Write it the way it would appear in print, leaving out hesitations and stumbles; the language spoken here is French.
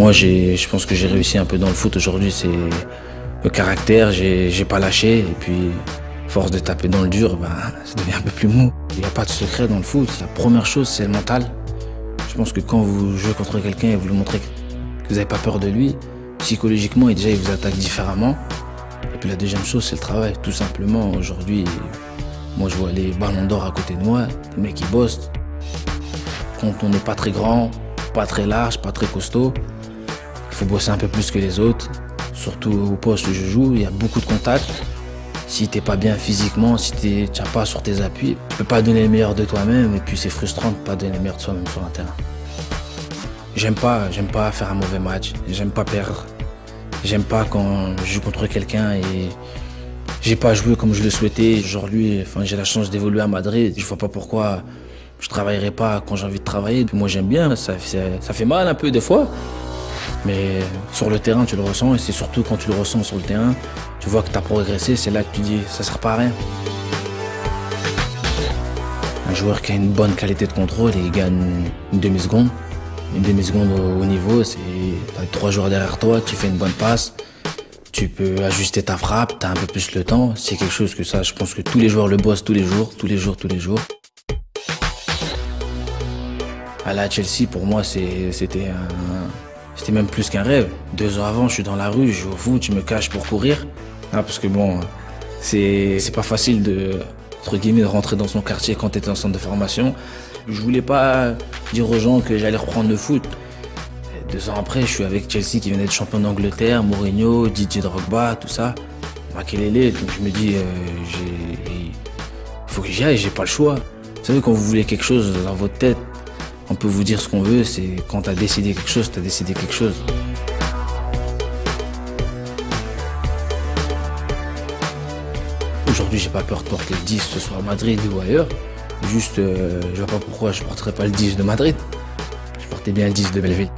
Moi, je pense que j'ai réussi un peu dans le foot aujourd'hui, c'est le caractère, j'ai pas lâché. Et puis, force de taper dans le dur, ben, ça devient un peu plus mou. Il n'y a pas de secret dans le foot. La première chose, c'est le mental. Je pense que quand vous jouez contre quelqu'un et vous lui montrez que vous n'avez pas peur de lui, psychologiquement, déjà, il vous attaque différemment. Et puis la deuxième chose, c'est le travail. Tout simplement, aujourd'hui, moi, je vois les ballons d'or à côté de moi, les mecs qui bossent. Quand on n'est pas très grand, pas très large, pas très costaud, il faut bosser un peu plus que les autres. Surtout au poste où je joue, il y a beaucoup de contacts. Si t'es pas bien physiquement, si tu tiens pas sur tes appuis, tu peux pas donner le meilleur de toi-même et puis c'est frustrant de pas donner le meilleur de soi-même sur un terrain. J'aime pas faire un mauvais match, j'aime pas perdre. J'aime pas quand je joue contre quelqu'un et j'ai pas joué comme je le souhaitais. Aujourd'hui, j'ai la chance d'évoluer à Madrid. Je vois pas pourquoi je travaillerai pas quand j'ai envie de travailler. Moi, j'aime bien, ça fait mal un peu des fois. Mais sur le terrain, tu le ressens et c'est surtout quand tu le ressens sur le terrain, tu vois que tu as progressé, c'est là que tu dis ça sert pas à rien. Un joueur qui a une bonne qualité de contrôle et il gagne une demi-seconde. Une demi-seconde au niveau, c'est t'as 3 joueurs derrière toi, tu fais une bonne passe, tu peux ajuster ta frappe, tu as un peu plus le temps. C'est quelque chose que ça, je pense que tous les joueurs le bossent tous les jours. Aller à Chelsea, pour moi, c'était même plus qu'un rêve. 2 ans avant, je suis dans la rue, je joue au foot, je me cache pour courir. Parce que bon, c'est pas facile entre guillemets, de rentrer dans son quartier quand tu es en centre de formation. Je voulais pas dire aux gens que j'allais reprendre le foot. 2 ans après, je suis avec Chelsea qui vient d'être champion d'Angleterre, Mourinho, Didier Drogba, tout ça. Makelele, donc je me dis, il faut que j'y aille, j'ai pas le choix. Vous savez, quand vous voulez quelque chose dans votre tête, on peut vous dire ce qu'on veut, c'est quand t'as décidé quelque chose, t'as décidé quelque chose. Aujourd'hui, j'ai pas peur de porter le 10, que ce soit à Madrid ou ailleurs. Juste, je vois pas pourquoi je porterais pas le 10 de Madrid. Je portais bien le 10 de Belleville.